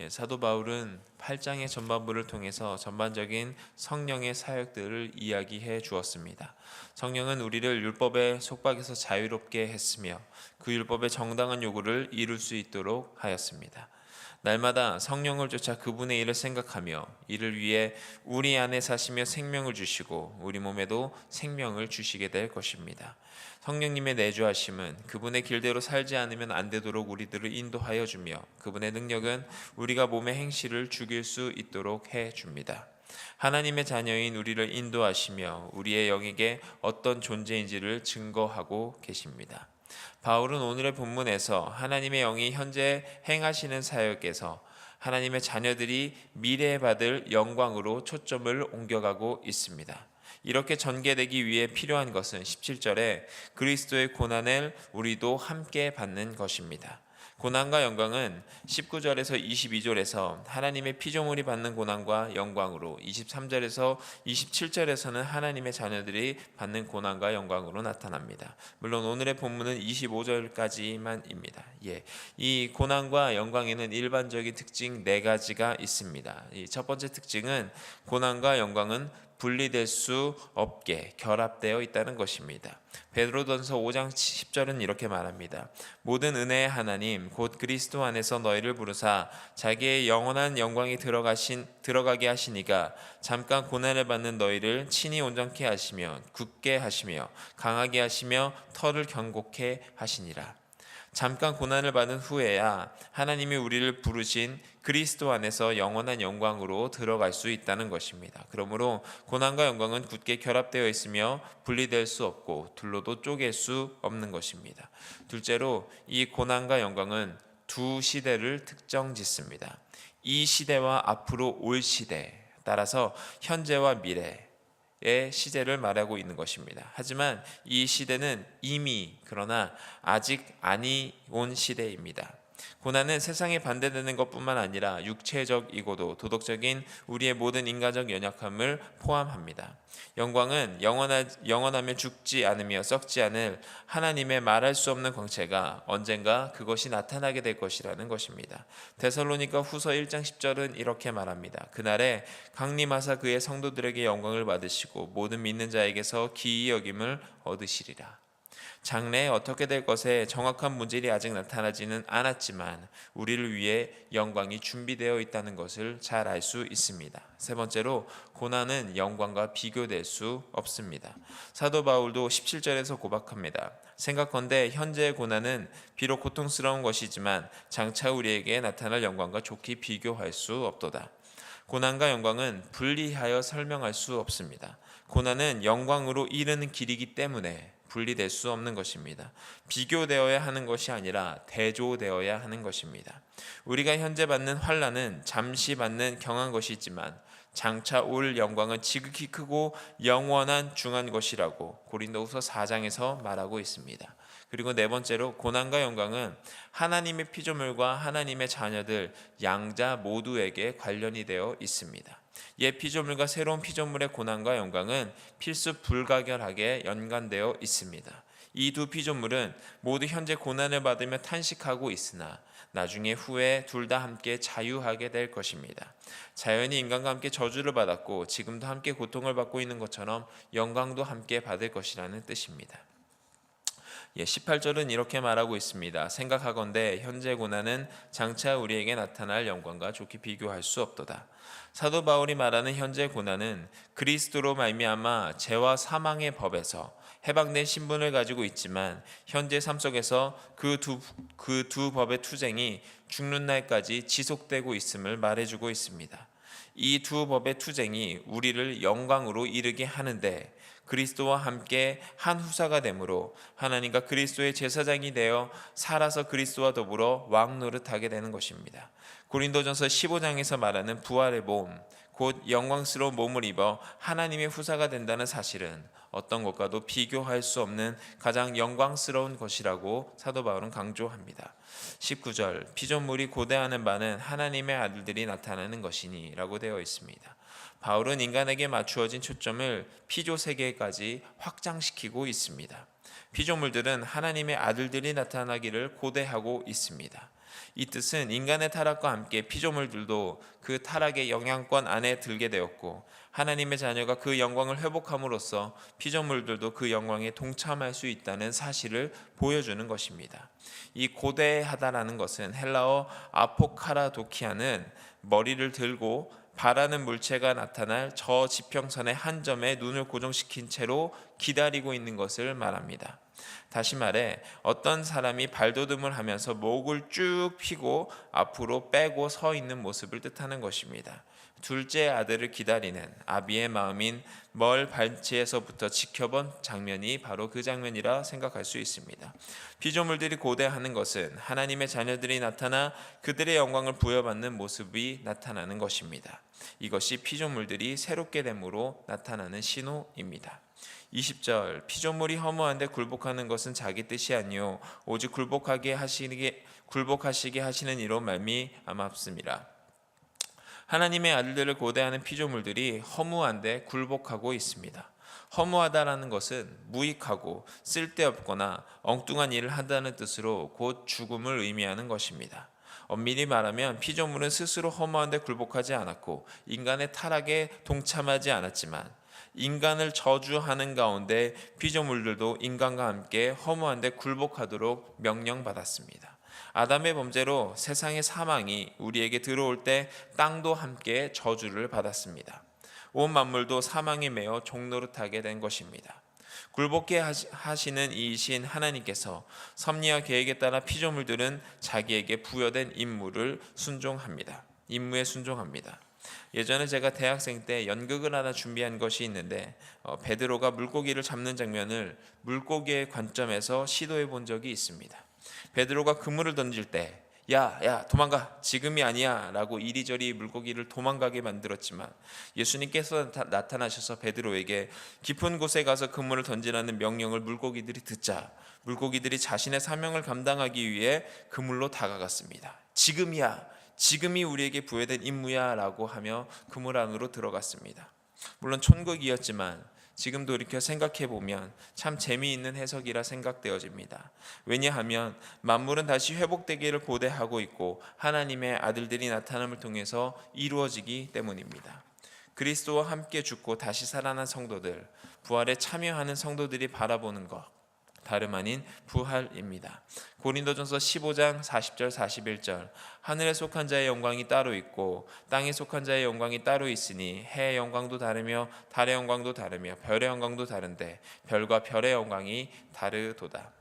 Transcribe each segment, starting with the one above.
사도 바울은 8장의 전반부를 통해서 전반적인 성령의 사역들을 이야기해 주었습니다. 성령은 우리를 율법의 속박에서 자유롭게 했으며 그 율법의 정당한 요구를 이룰 수 있도록 하였습니다. 날마다 성령을 쫓아 그분의 일을 생각하며 이를 위해 우리 안에 사시며 생명을 주시고 우리 몸에도 생명을 주시게 될 것입니다. 성령님의 내주하심은 그분의 길대로 살지 않으면 안 되도록 우리들을 인도하여 주며 그분의 능력은 우리가 몸의 행실을 죽일 수 있도록 해 줍니다. 하나님의 자녀인 우리를 인도하시며 우리의 영에게 어떤 존재인지를 증거하고 계십니다. 바울은 오늘의 본문에서 하나님의 영이 현재 행하시는 사역에서 하나님의 자녀들이 미래에 받을 영광으로 초점을 옮겨가고 있습니다. 이렇게 전개되기 위해 필요한 것은 17절에 그리스도의 고난을 우리도 함께 받는 것입니다. 고난과 영광은 19절에서 22절에서 하나님의 피조물이 받는 고난과 영광으로, 23절에서 27절에서는 하나님의 자녀들이 받는 고난과 영광으로 나타납니다. 물론 오늘의 본문은 25절까지만입니다. 이 고난과 영광에는 일반적인 특징 4가지가 있습니다. 첫 번째 특징은 고난과 영광은 분리될 수 없게 결합되어 있다는 것입니다. 베드로전서 5장 10절은 이렇게 말합니다. 모든 은혜의 하나님 곧 그리스도 안에서 너희를 부르사 자기의 영원한 영광이 들어가게 하시니가 잠깐 고난을 받는 너희를 친히 온전케 하시며 굳게 하시며 강하게 하시며 터를 견고케 하시니라. 잠깐 고난을 받은 후에야 하나님이 우리를 부르신 그리스도 안에서 영원한 영광으로 들어갈 수 있다는 것입니다. 그러므로 고난과 영광은 굳게 결합되어 있으며 분리될 수 없고 둘로도 쪼갤 수 없는 것입니다. 둘째로 이 고난과 영광은 두 시대를 특정짓습니다. 이 시대와 앞으로 올 시대, 따라서 현재와 미래 의 시대를 말하고 있는 것입니다. 하지만 이 시대는 이미 그러나 아직 아니 온 시대입니다. 고난은 세상에 반대되는 것뿐만 아니라 육체적이고도 도덕적인 우리의 모든 인간적 연약함을 포함합니다. 영광은 영원하며 죽지 않으며 썩지 않을 하나님의 말할 수 없는 광채가 언젠가 그것이 나타나게 될 것이라는 것입니다. 데살로니가 후서 1장 10절은 이렇게 말합니다. 그날에 강림하사 그의 성도들에게 영광을 받으시고 모든 믿는 자에게서 기이 여김을 얻으시리라. 장래에 어떻게 될 것에 정확한 문질이 아직 나타나지는 않았지만 우리를 위해 영광이 준비되어 있다는 것을 잘 알 수 있습니다. 세 번째로 고난은 영광과 비교될 수 없습니다. 사도 바울도 17절에서 고백합니다. 생각건대 현재의 고난은 비록 고통스러운 것이지만 장차 우리에게 나타날 영광과 좋게 비교할 수 없도다. 고난과 영광은 분리하여 설명할 수 없습니다. 고난은 영광으로 이르는 길이기 때문에 분리될 수 없는 것입니다. 비교되어야 하는 것이 아니라 대조되어야 하는 것입니다. 우리가 현재 받는 환난은 잠시 받는 경한 것이지만 장차 올 영광은 지극히 크고 영원한 중한 것이라고 고린도후서 4장에서 말하고 있습니다. 그리고 네 번째로 고난과 영광은 하나님의 피조물과 하나님의 자녀들 양자 모두에게 관련이 되어 있습니다. 옛 피조물과 새로운 피조물의 고난과 영광은 필수 불가결하게 연관되어 있습니다. 이 두 피조물은 모두 현재 고난을 받으며 탄식하고 있으나 나중에 후에 둘 다 함께 자유하게 될 것입니다. 자연이 인간과 함께 저주를 받았고 지금도 함께 고통을 받고 있는 것처럼 영광도 함께 받을 것이라는 뜻입니다. 18절은 이렇게 말하고 있습니다. 생각하건대 현재 고난은 장차 우리에게 나타날 영광과 좋게 비교할 수 없도다. 사도 바울이 말하는 현재 고난은 그리스도로 말미암아 죄와 사망의 법에서 해방된 신분을 가지고 있지만 현재 삶 속에서 그 두 법의 투쟁이 죽는 날까지 지속되고 있음을 말해주고 있습니다. 이 두 법의 투쟁이 우리를 영광으로 이르게 하는데 그리스도와 함께 한 후사가 되므로 하나님과 그리스도의 제사장이 되어 살아서 그리스도와 더불어 왕 노릇하게 되는 것입니다. 고린도전서 15장에서 말하는 부활의 몸, 곧 영광스러운 몸을 입어 하나님의 후사가 된다는 사실은 어떤 것과도 비교할 수 없는 가장 영광스러운 것이라고 사도 바울은 강조합니다. 19절 피조물이 고대하는 바는 하나님의 아들들이 나타나는 것이니 라고 되어 있습니다. 바울은 인간에게 맞추어진 초점을 피조 세계까지 확장시키고 있습니다. 피조물들은 하나님의 아들들이 나타나기를 고대하고 있습니다. 이 뜻은 인간의 타락과 함께 피조물들도 그 타락의 영향권 안에 들게 되었고 하나님의 자녀가 그 영광을 회복함으로써 피조물들도 그 영광에 동참할 수 있다는 사실을 보여주는 것입니다. 이 고대하다라는 것은 헬라어 아포카라도키아는 머리를 들고 바라는 물체가 나타날 저 지평선의 한 점에 눈을 고정시킨 채로 기다리고 있는 것을 말합니다. 다시 말해 어떤 사람이 발돋움을 하면서 목을 쭉 펴고 앞으로 빼고 서 있는 모습을 뜻하는 것입니다. 둘째 아들을 기다리는 아비의 마음인 멀 발치에서부터 지켜본 장면이 바로 그 장면이라 생각할 수 있습니다. 피조물들이 고대하는 것은 하나님의 자녀들이 나타나 그들의 영광을 부여받는 모습이 나타나는 것입니다. 이것이 피조물들이 새롭게 됨으로 나타나는 신호입니다. 20절 피조물이 허무한데 굴복하는 것은 자기 뜻이 아니요 오직 굴복하시게 하시는 이로 말미암았습니다. 하나님의 아들들을 고대하는 피조물들이 허무한데 굴복하고 있습니다. 허무하다라는 것은 무익하고 쓸데없거나 엉뚱한 일을 한다는 뜻으로 곧 죽음을 의미하는 것입니다. 엄밀히 말하면 피조물은 스스로 허무한데 굴복하지 않았고 인간의 타락에 동참하지 않았지만 인간을 저주하는 가운데 피조물들도 인간과 함께 허무한데 굴복하도록 명령받았습니다. 아담의 범죄로 세상의 사망이 우리에게 들어올 때 땅도 함께 저주를 받았습니다. 온 만물도 사망에 매여 종노릇하게 된 것입니다. 굴복해 하시는 이이신 하나님께서 섭리와 계획에 따라 피조물들은 자기에게 부여된 임무에 순종합니다. 예전에 제가 대학생 때 연극을 하나 준비한 것이 있는데 베드로가 물고기를 잡는 장면을 물고기의 관점에서 시도해 본 적이 있습니다. 베드로가 그물을 던질 때 야 도망가 지금이 아니야 라고 이리저리 물고기를 도망가게 만들었지만 예수님께서 나타나셔서 베드로에게 깊은 곳에 가서 그물을 던지라는 명령을 물고기들이 듣자 물고기들이 자신의 사명을 감당하기 위해 그물로 다가갔습니다. 지금이 우리에게 부여된 임무야 라고 하며 그물 안으로 들어갔습니다. 물론 촌극이었지만 지금 돌이켜 생각해 보면 참 재미있는 해석이라 생각되어집니다. 왜냐하면 만물은 다시 회복되기를 고대하고 있고 하나님의 아들들이 나타남을 통해서 이루어지기 때문입니다. 그리스도와 함께 죽고 다시 살아난 성도들, 부활에 참여하는 성도들이 바라보는 것 다름 아닌 부활입니다. 고린도전서 15장 40절 41절 하늘에 속한 자의 영광이 따로 있고 땅에 속한 자의 영광이 따로 있으니 해의 영광도 다르며 달의 영광도 다르며 별의 영광도 다른데 별과 별의 영광이 다르도다.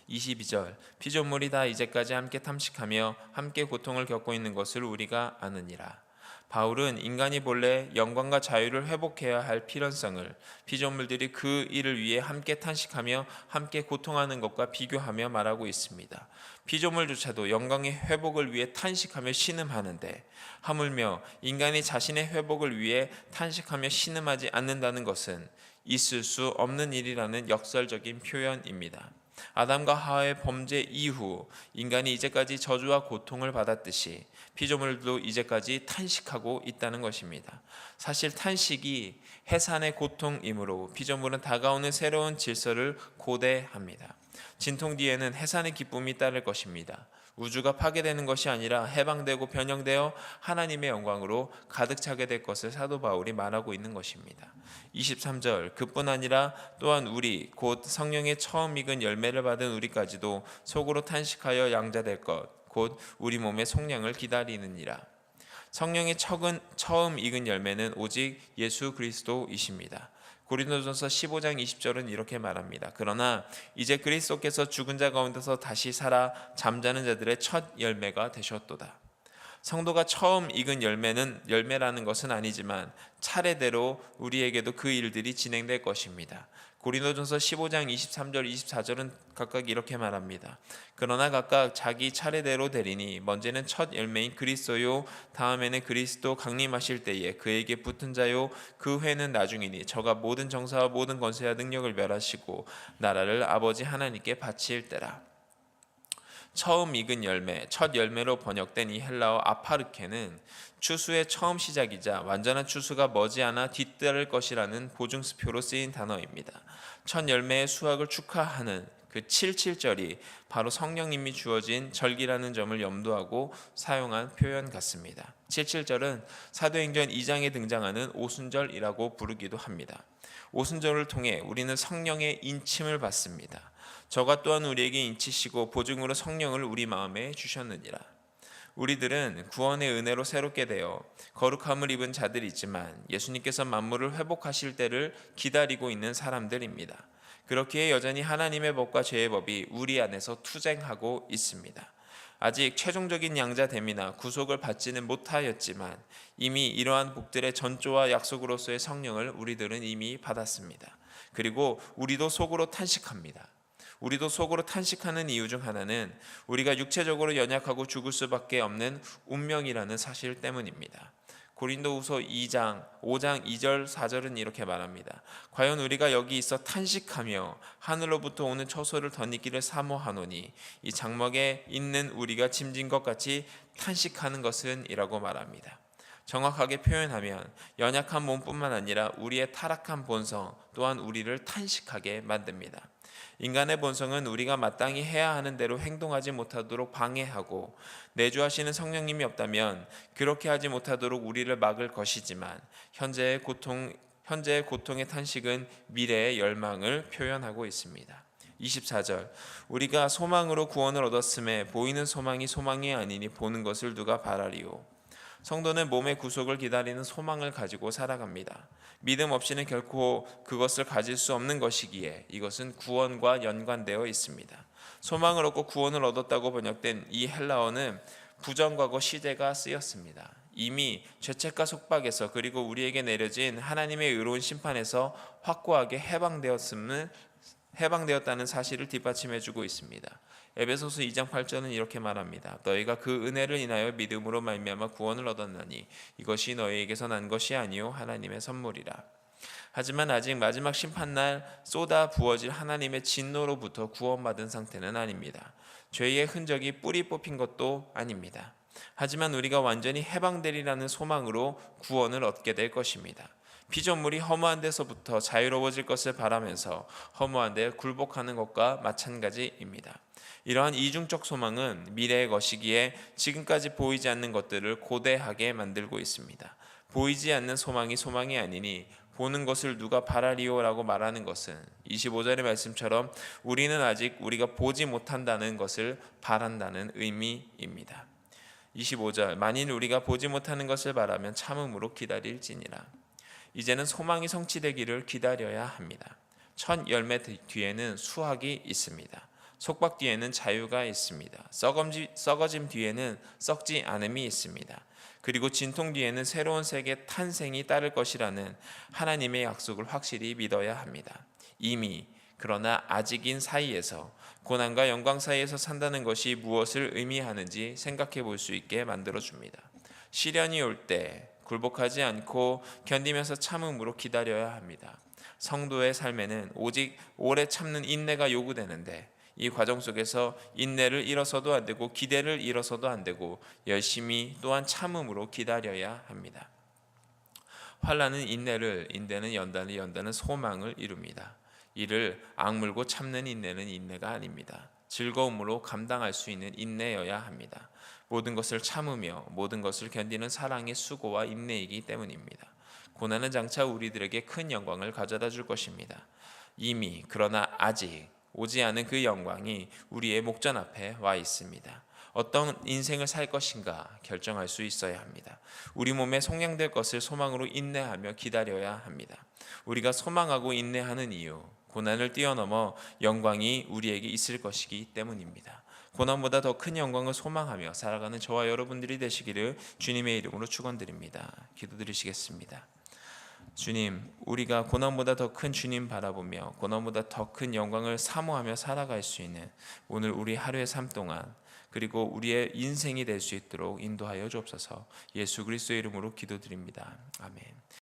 22절 피조물이 다 이제까지 함께 탐식하며 함께 고통을 겪고 있는 것을 우리가 아느니라. 바울은 인간이 본래 영광과 자유를 회복해야 할 필연성을 피조물들이 그 일을 위해 함께 탄식하며 함께 고통하는 것과 비교하며 말하고 있습니다. 피조물조차도 영광의 회복을 위해 탄식하며 신음하는데 하물며 인간이 자신의 회복을 위해 탄식하며 신음하지 않는다는 것은 있을 수 없는 일이라는 역설적인 표현입니다. 아담과 하와의 범죄 이후 인간이 이제까지 저주와 고통을 받았듯이 피조물도 이제까지 탄식하고 있다는 것입니다. 사실 탄식이 해산의 고통이므로 피조물은 다가오는 새로운 질서를 고대합니다. 진통 뒤에는 해산의 기쁨이 따를 것입니다. 우주가 파괴되는 것이 아니라 해방되고 변형되어 하나님의 영광으로 가득 차게 될 것을 사도 바울이 말하고 있는 것입니다. 23절 그뿐 아니라 또한 우리 곧 성령의 처음 익은 열매를 받은 우리까지도 속으로 탄식하여 양자될 것 곧 우리 몸의 속량을 기다리느니라. 성령의 처음 익은 열매는 오직 예수 그리스도이십니다. 고린도전서 15장 20절은 이렇게 말합니다. 그러나 이제 그리스도께서 죽은 자 가운데서 다시 살아 잠자는 자들의 첫 열매가 되셨도다. 성도가 처음 익은 열매라는 것은 아니지만 차례대로 우리에게도 그 일들이 진행될 것입니다. 고린도전서 15장 23절 24절은 각각 이렇게 말합니다. 그러나 각각 자기 차례대로 되리니 먼저는 첫 열매인 그리스도요 다음에는 그리스도 강림하실 때에 그에게 붙은 자요 그 후에는 나중이니 저가 모든 정사와 모든 권세와 능력을 멸하시고 나라를 아버지 하나님께 바칠 때라. 처음 익은 열매, 첫 열매로 번역된 이 헬라어 아파르케는 추수의 처음 시작이자 완전한 추수가 머지않아 뒤따를 것이라는 보증수표로 쓰인 단어입니다. 첫 열매의 수확을 축하하는 그 77절이 바로 성령님이 주어진 절기라는 점을 염두하고 사용한 표현 같습니다. 77절은 사도행전 2장에 등장하는 오순절이라고 부르기도 합니다. 오순절을 통해 우리는 성령의 인침을 받습니다. 저가 또한 우리에게 인치시고 보증으로 성령을 우리 마음에 주셨느니라. 우리들은 구원의 은혜로 새롭게 되어 거룩함을 입은 자들이지만 예수님께서 만물을 회복하실 때를 기다리고 있는 사람들입니다. 그렇기에 여전히 하나님의 법과 죄의 법이 우리 안에서 투쟁하고 있습니다. 아직 최종적인 양자됨이나 구속을 받지는 못하였지만 이미 이러한 복들의 전조와 약속으로서의 성령을 우리들은 이미 받았습니다. 그리고 우리도 속으로 탄식합니다. 우리도 속으로 탄식하는 이유 중 하나는 우리가 육체적으로 연약하고 죽을 수밖에 없는 운명이라는 사실 때문입니다. 고린도후서 5장 2절 4절은 이렇게 말합니다. 과연 우리가 여기 있어 탄식하며 하늘로부터 오는 처소를 덧입기를 사모하노니 이 장막에 있는 우리가 짐진 것 같이 탄식하는 것은 이라고 말합니다. 정확하게 표현하면 연약한 몸뿐만 아니라 우리의 타락한 본성 또한 우리를 탄식하게 만듭니다. 인간의 본성은 우리가 마땅히 해야 하는 대로 행동하지 못하도록 방해하고 내주하시는 성령님이 없다면 그렇게 하지 못하도록 우리를 막을 것이지만 현재의 고통의 탄식은 미래의 열망을 표현하고 있습니다. 24절 우리가 소망으로 구원을 얻었음에 보이는 소망이 소망이 아니니 보는 것을 누가 바라리요. 성도는 몸의 구속을 기다리는 소망을 가지고 살아갑니다. 믿음 없이는 결코 그것을 가질 수 없는 것이기에 이것은 구원과 연관되어 있습니다. 소망을 얻고 구원을 얻었다고 번역된 이 헬라어는 부정과거 시제가 쓰였습니다. 이미 죄책과 속박에서 그리고 우리에게 내려진 하나님의 의로운 심판에서 확고하게 해방되었다는 사실을 뒷받침해주고 있습니다. 에베소서 2장 8절은 이렇게 말합니다. 너희가 그 은혜를 인하여 믿음으로 말미암아 구원을 얻었나니 이것이 너희에게서 난 것이 아니요 하나님의 선물이라. 하지만 아직 마지막 심판날 쏟아 부어질 하나님의 진노로부터 구원받은 상태는 아닙니다. 죄의 흔적이 뿌리 뽑힌 것도 아닙니다. 하지만 우리가 완전히 해방되리라는 소망으로 구원을 얻게 될 것입니다. 피조물이 허무한 데서부터 자유로워질 것을 바라면서 허무한 데 굴복하는 것과 마찬가지입니다. 이러한 이중적 소망은 미래의 것이기에 지금까지 보이지 않는 것들을 고대하게 만들고 있습니다. 보이지 않는 소망이 소망이 아니니 보는 것을 누가 바라리오라고 말하는 것은 25절의 말씀처럼 우리는 아직 우리가 보지 못한다는 것을 바란다는 의미입니다. 25절 만일 우리가 보지 못하는 것을 바라면 참음으로 기다릴지니라. 이제는 소망이 성취되기를 기다려야 합니다. 첫 열매 뒤에는 수확이 있습니다. 속박 뒤에는 자유가 있습니다. 썩어짐 뒤에는 썩지 않음이 있습니다. 그리고 진통 뒤에는 새로운 세계 탄생이 따를 것이라는 하나님의 약속을 확실히 믿어야 합니다. 이미 그러나 아직인 사이에서 고난과 영광 사이에서 산다는 것이 무엇을 의미하는지 생각해 볼 수 있게 만들어줍니다. 시련이 올 때 굴복하지 않고 견디면서 참음으로 기다려야 합니다. 성도의 삶에는 오직 오래 참는 인내가 요구되는데 이 과정 속에서 인내를 잃어서도 안 되고 기대를 잃어서도 안 되고 열심히 또한 참음으로 기다려야 합니다. 환난은 인내를, 인내는 연단을, 연단은 소망을 이룹니다. 이를 악물고 참는 인내는 인내가 아닙니다. 즐거움으로 감당할 수 있는 인내여야 합니다. 모든 것을 참으며 모든 것을 견디는 사랑의 수고와 인내이기 때문입니다. 고난은 장차 우리들에게 큰 영광을 가져다 줄 것입니다. 이미 그러나 아직 오지 않은 그 영광이 우리의 목전 앞에 와 있습니다. 어떤 인생을 살 것인가 결정할 수 있어야 합니다. 우리 몸에 속량될 것을 소망으로 인내하며 기다려야 합니다. 우리가 소망하고 인내하는 이유, 고난을 뛰어넘어 영광이 우리에게 있을 것이기 때문입니다. 고난보다 더 큰 영광을 소망하며 살아가는 저와 여러분들이 되시기를 주님의 이름으로 축원드립니다. 기도드리시겠습니다. 주님, 우리가 고난보다 더 큰 주님 바라보며 고난보다 더 큰 영광을 사모하며 살아갈 수 있는 오늘 우리 하루의 삶 동안 그리고 우리의 인생이 될 수 있도록 인도하여 주옵소서. 예수 그리스도의 이름으로 기도드립니다. 아멘.